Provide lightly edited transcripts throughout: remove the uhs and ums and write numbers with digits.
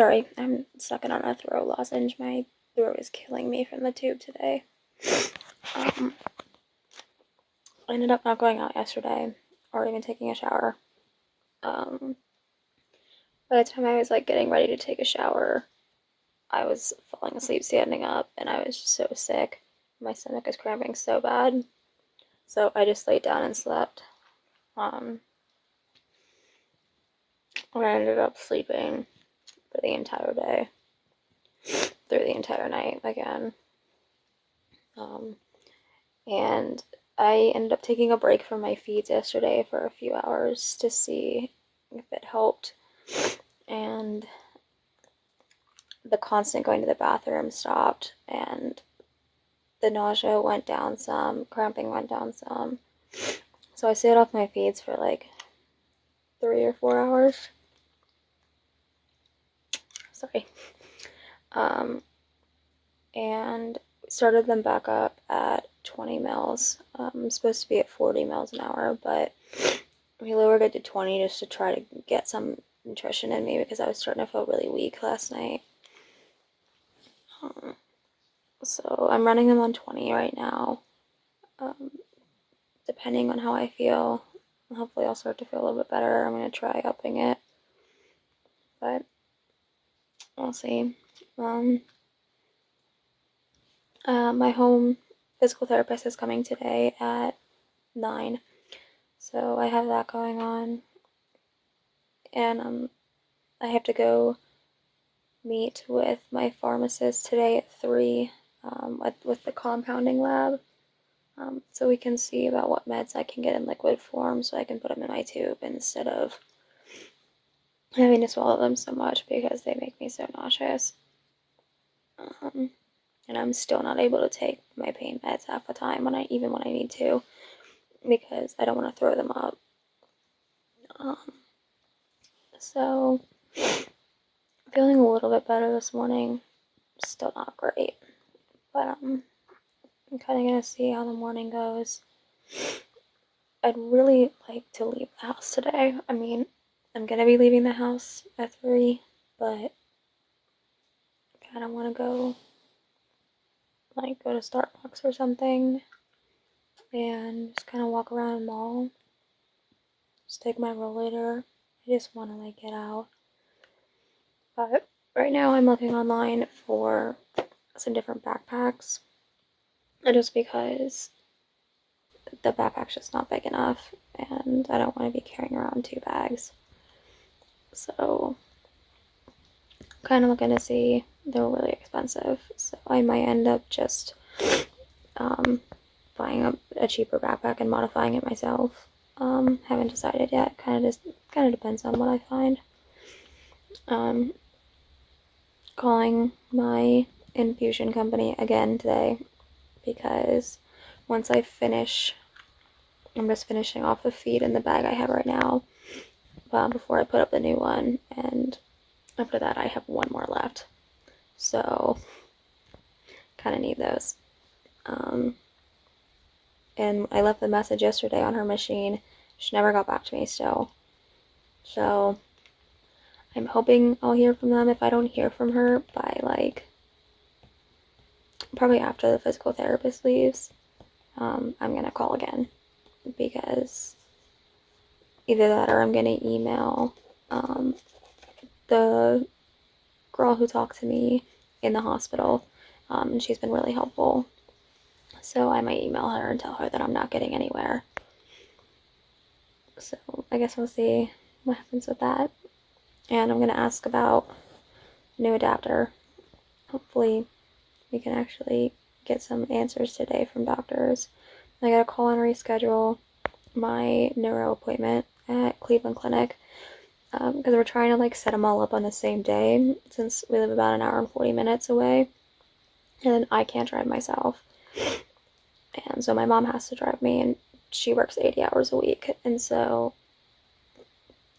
Sorry, I'm sucking on a throat lozenge. My throat is killing me from the tube today. I ended up not going out yesterday or even taking a shower. By the time I was like getting ready to take a shower, I was falling asleep standing up and I was just so sick. My stomach is cramping so bad. So I just laid down and slept. I ended up sleeping for the entire day, through the entire night again. And I ended up taking a break from my feeds yesterday for a few hours to see if it helped. And the constant going to the bathroom stopped, and the nausea went down some, cramping went down some. So I stayed off my feeds for like 3 or 4 hours. Sorry. And started them back up at 20 mils. I'm supposed to be at 40 mils an hour, but we lowered it to 20 just to try to get some nutrition in me because I was starting to feel really weak last night. So I'm running them on 20 right now. Depending on how I feel, hopefully I'll start to feel a little bit better. I'm going to try upping it, but we'll see. My home physical therapist is coming today at 9, so I have that going on, and I have to go meet with my pharmacist today at 3 with the compounding lab, so we can see about what meds I can get in liquid form so I can put them in my tube instead of having to swallow them so much because they make me so nauseous. And I'm still not able to take my pain meds half the time even when I need to, because I don't want to throw them up. So feeling a little bit better this morning. Still not great, but I'm kind of gonna see how the morning goes. I'd really like to leave the house today. I mean, I'm gonna be leaving the house at 3, but I kind of want to go to Starbucks or something and just kind of walk around the mall. Just take my rollator. I just want to get out. But right now I'm looking online for some different backpacks, just because the backpack's just not big enough and I don't want to be carrying around 2 bags. So kind of looking to see. They're really expensive, so I might end up just buying a cheaper backpack and modifying it myself. Haven't decided yet. Kind of depends on what I find. Calling my infusion company again today because once I finish, I'm just finishing off the feed in the bag I have right now before I put up the new one, and after that I have 1 more left. So kind of need those. And I left the message yesterday on her machine. She never got back to me still. So I'm hoping I'll hear from them. If I don't hear from her by probably after the physical therapist leaves, I'm gonna call again, because either that or I'm gonna email the girl who talked to me in the hospital, and she's been really helpful. So I might email her and tell her that I'm not getting anywhere. So I guess we'll see what happens with that. And I'm gonna ask about a new adapter. Hopefully we can actually get some answers today from doctors. I gotta call and reschedule my neuro appointment at Cleveland Clinic, because we're trying to set them all up on the same day since we live about an hour and 40 minutes away, and I can't drive myself, and so my mom has to drive me, and she works 80 hours a week, and so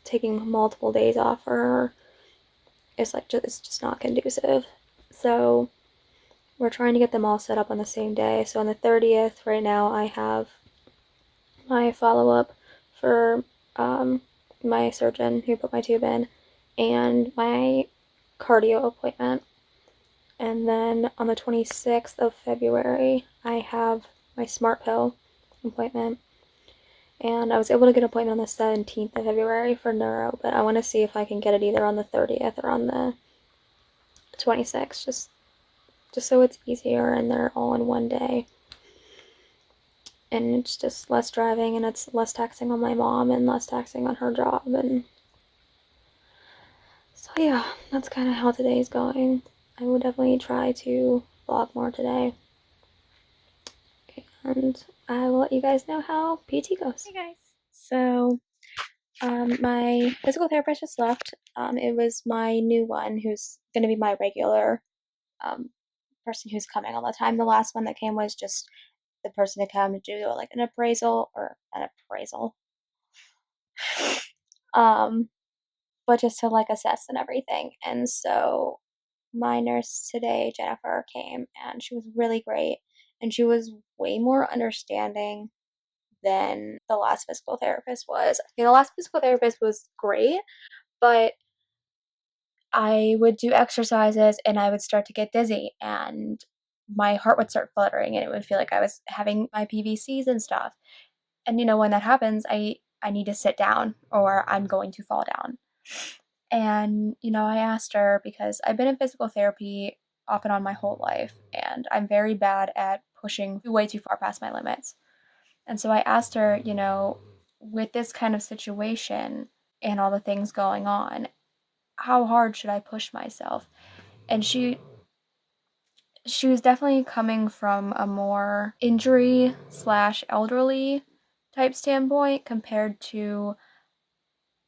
taking multiple days off for her is it's just not conducive. So we're trying to get them all set up on the same day. So on the 30th right now I have my follow-up for my surgeon who put my tube in, and my cardio appointment. And then on the 26th of February, I have my smart pill appointment. And I was able to get an appointment on the 17th of February for neuro, but I want to see if I can get it either on the 30th or on the 26th, just so it's easier and they're all in one day. And it's just less driving and it's less taxing on my mom and less taxing on her job. And so, yeah, that's kind of how today's going. I will definitely try to vlog more today. And I will let you guys know how PT goes. Hey guys. So, my physical therapist just left. It was my new one who's going to be my regular person who's coming all the time. The last one that came was just the person to come to do like an appraisal or an appraisal. But just to like assess and everything. And so my nurse today, Jennifer, came and she was really great and she was way more understanding than the last physical therapist was. The last physical therapist was great, but I would do exercises and I would start to get dizzy and my heart would start fluttering and it would feel like I was having my PVCs and stuff. And when that happens, I need to sit down or I'm going to fall down. And I asked her because I've been in physical therapy off and on my whole life and I'm very bad at pushing way too far past my limits. And so I asked her, with this kind of situation and all the things going on, how hard should I push myself? And she was definitely coming from a more injury slash elderly type standpoint compared to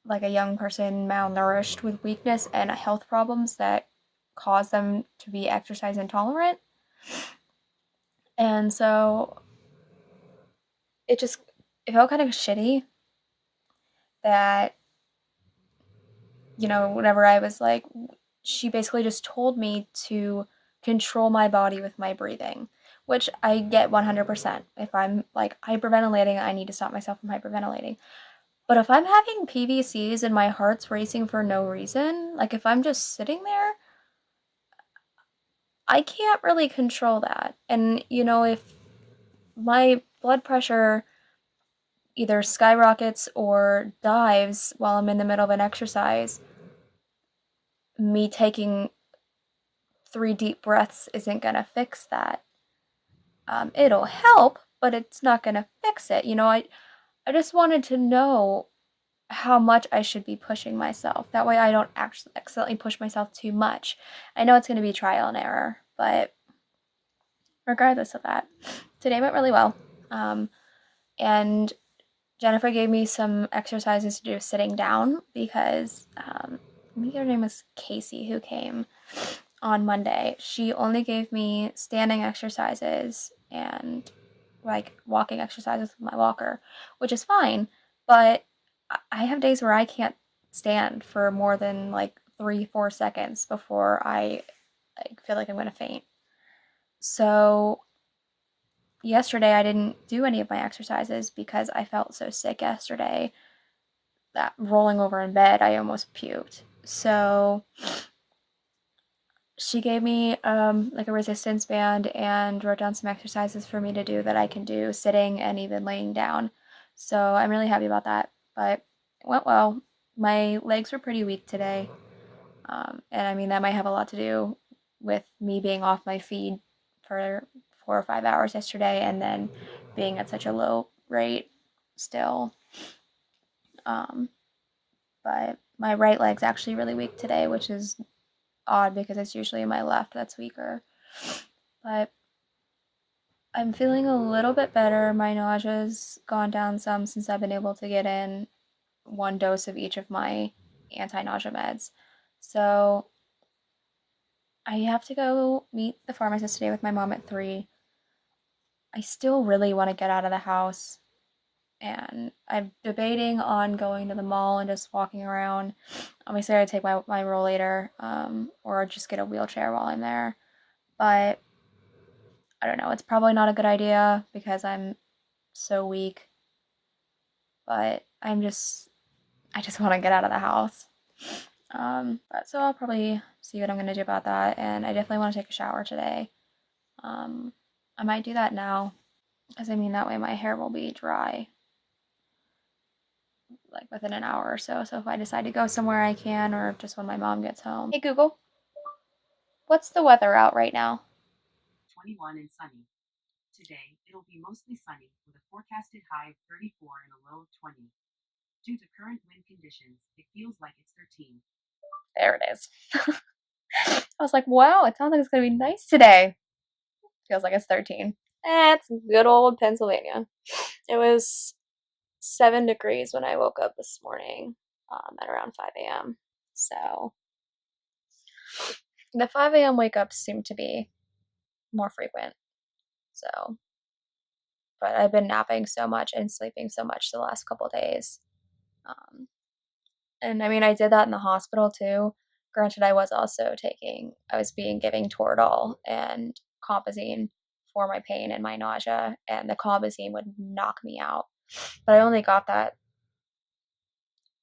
like a young person malnourished with weakness and health problems that cause them to be exercise intolerant. And so it felt kind of shitty that whenever I was like, she basically just told me to control my body with my breathing, which I get 100%. If I'm like hyperventilating, I need to stop myself from hyperventilating. But if I'm having PVCs and my heart's racing for no reason, like if I'm just sitting there, I can't really control that. And, if my blood pressure either skyrockets or dives while I'm in the middle of an exercise, me taking 3 deep breaths isn't going to fix that. It'll help, but it's not going to fix it. I just wanted to know how much I should be pushing myself. That way I don't actually accidentally push myself too much. I know it's going to be trial and error, but regardless of that, today went really well. And Jennifer gave me some exercises to do sitting down because I think her name was Casey who came on Monday. She only gave me standing exercises and like walking exercises with my walker, which is fine, but I have days where I can't stand for more than like 3-4 seconds before I feel like I'm going to faint. So yesterday I didn't do any of my exercises because I felt so sick yesterday that rolling over in bed I almost puked. So she gave me like a resistance band and wrote down some exercises for me to do that I can do sitting and even laying down. So I'm really happy about that. But it went well. My legs were pretty weak today. And I mean, that might have a lot to do with me being off my feed for 4 or 5 hours yesterday and then being at such a low rate still. But my right leg's actually really weak today, which is odd because it's usually my left that's weaker. But I'm feeling a little bit better. My nausea's gone down some since I've been able to get in 1 dose of each of my anti-nausea meds. So I have to go meet the pharmacist today with my mom at 3. I still really want to get out of the house. And I'm debating on going to the mall and just walking around. Obviously, I would take my rollator or just get a wheelchair while I'm there. But I don't know. It's probably not a good idea because I'm so weak. But I just want to get out of the house. But so I'll probably see what I'm going to do about that. And I definitely want to take a shower today. I might do that now because I mean, that way my hair will be dry like within an hour or so. So if I decide to go somewhere, I can, or just when my mom gets home. Hey, Google, what's the weather out right now? 21 and sunny. Today, it'll be mostly sunny with a forecasted high of 34 and a low of 20. Due to current wind conditions, it feels like it's 13. There it is. I was like, wow, it sounds like it's going to be nice today. Feels like it's 13. That's good old Pennsylvania. It was 7 degrees when I woke up this morning at around 5 a.m. So the 5 a.m. wake ups seem to be more frequent. So, but I've been napping so much and sleeping so much the last couple days. Um, and I mean, I did that in the hospital too. Granted, I was being given Toradol and Compazine for my pain and my nausea, and the Compazine would knock me out. But I only got that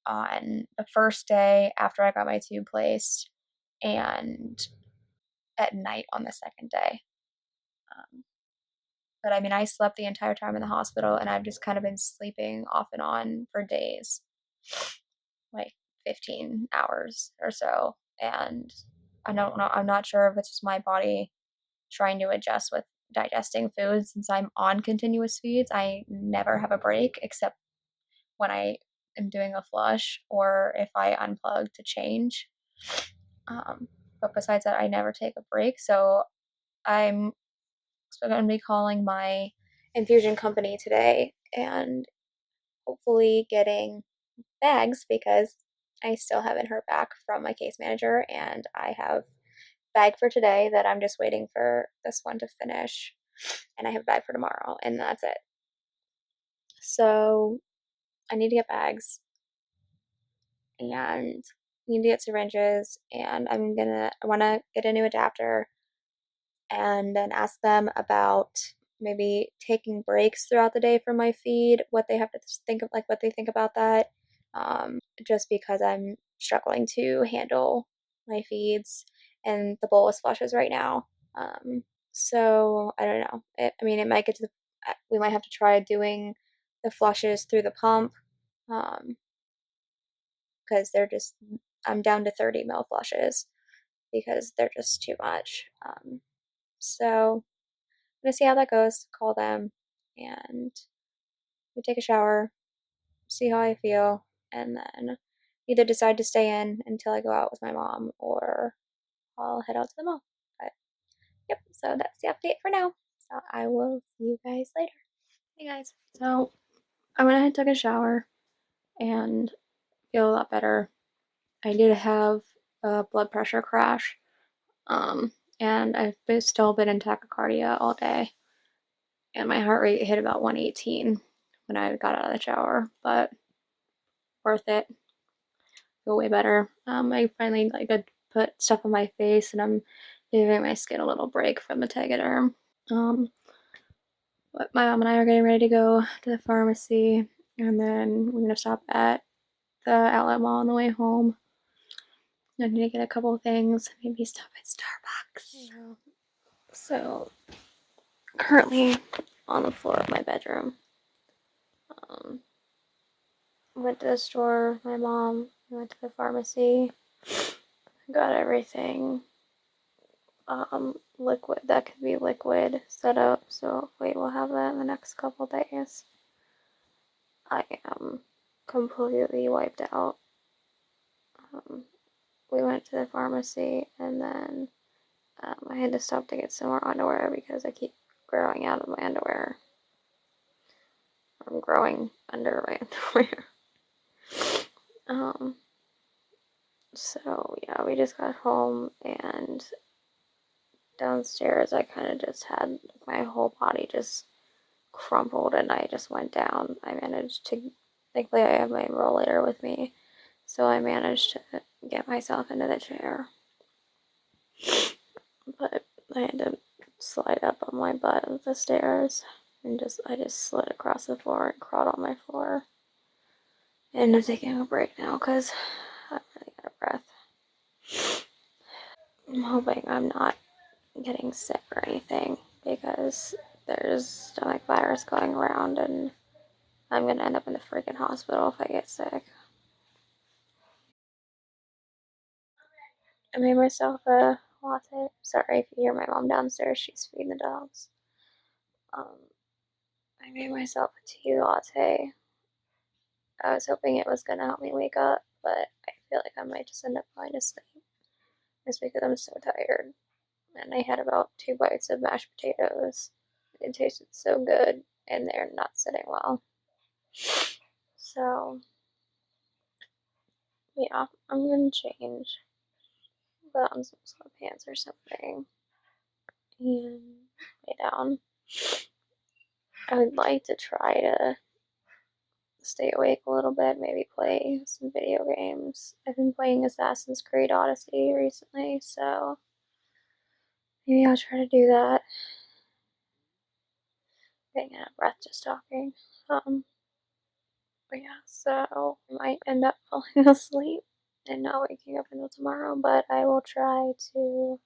on the first day after I got my tube placed and at night on the second day. Um, but I mean, I slept the entire time in the hospital and I've just kind of been sleeping off and on for days, like 15 hours or so. And I don't know, I'm not sure if it's just my body trying to adjust with digesting food since I'm on continuous feeds. I never have a break except when I am doing a flush or if I unplug to change. But besides that, I never take a break. So I'm going to be calling my infusion company today and hopefully getting bags because I still haven't heard back from my case manager and I have bag for today that I'm just waiting for this one to finish and I have a bag for tomorrow and that's it. So I need to get bags and need to get syringes and I want to get a new adapter and then ask them about maybe taking breaks throughout the day from my feed, what they have to think of, like what they think about that. Just because I'm struggling to handle my feeds and the bolus flushes right now. So I don't know. I mean, it might get to we might have to try doing the flushes through the pump because they're just I'm down to 30 mil flushes because they're just too much. So I'm gonna see how that goes, call them, and we take a shower, see how I feel, and then either decide to stay in until I go out with my mom or I'll head out to the mall. But yep, so that's the update for now. So I will see you guys later. Hey guys. So I went ahead and took a shower and feel a lot better. I did have a blood pressure crash. And still been in tachycardia all day. And my heart rate hit about 118 when I got out of the shower, but worth it. Feel way better. I finally could put stuff on my face, and I'm giving my skin a little break from the Tegaderm. But my mom and I are getting ready to go to the pharmacy, and then we're gonna stop at the outlet mall on the way home. I need to get a couple things, maybe stop at Starbucks. Yeah. So currently on the floor of my bedroom. Um, went to the store, my mom, went to the pharmacy, got everything liquid that could be liquid set up, so hopefully we'll have that in the next couple days. I am completely wiped out. We went to the pharmacy and then I had to stop to get some more underwear because I keep growing out of my underwear. I'm growing under my underwear. um, so yeah, we just got home and downstairs I kind of just had my whole body just crumpled and I just went down. I managed to, thankfully, I have my rollator with me, so I managed to get myself into the chair. But I had to slide up on my butt of the stairs and I just slid across the floor and crawled on my floor. And I'm taking a break now because I'm running out of breath. hoping I'm not getting sick or anything because there's stomach virus going around and I'm gonna end up in the freaking hospital if I get sick. I made myself a latte. Sorry if you hear my mom downstairs, she's feeding the dogs. Um, I made myself a tea latte. I was hoping it was gonna help me wake up, but I feel like I might just end up going to sleep. Just because I'm so tired. And I had about 2 bites of mashed potatoes. It tasted so good, and they're not sitting well. So, yeah, I'm gonna change, put on some sweatpants or something, and lay down. I would like to try to stay awake a little bit, maybe play some video games. I've been playing Assassin's Creed Odyssey recently, so maybe I'll try to do that. Getting out of breath just talking. But yeah, so I might end up falling asleep and not waking up until tomorrow, but I will try to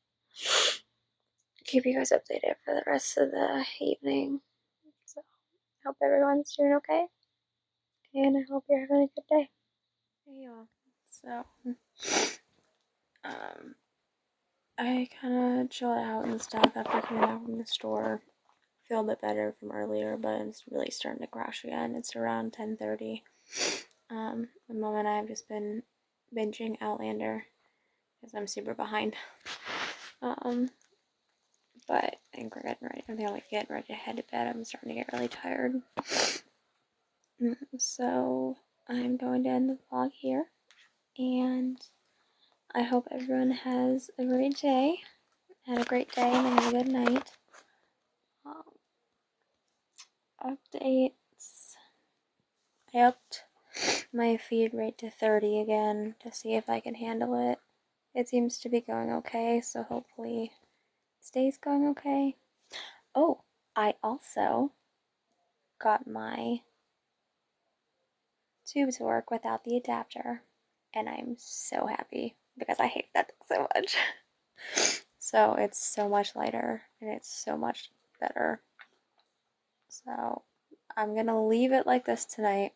keep you guys updated for the rest of the evening. So I hope everyone's doing okay, and I hope you're having a good day. Hey y'all. So, I kind of chilled out and stuff after coming out from the store. Feel a bit better from earlier, but it's really starting to crash again. It's around 10:30. My mom and I have just been binging Outlander because I'm super behind. But I think we're getting ready. I think I'm like getting ready to head to bed. I'm starting to get really tired. So I'm going to end the vlog here, and I hope everyone has a great day. Had a great day and a good night. Updates. I upped my feed rate to 30 again to see if I can handle it. It seems to be going okay, so hopefully it stays going okay. Oh, I also got my tube to work without the adapter, and I'm so happy because I hate that thing so much. So it's so much lighter and it's so much better. So I'm gonna leave it like this tonight.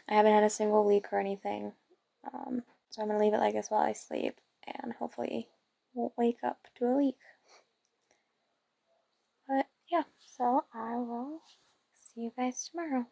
I haven't had a single leak or anything. So I'm gonna leave it like this while I sleep, and hopefully won't wake up to a leak. But yeah, so I will see you guys tomorrow.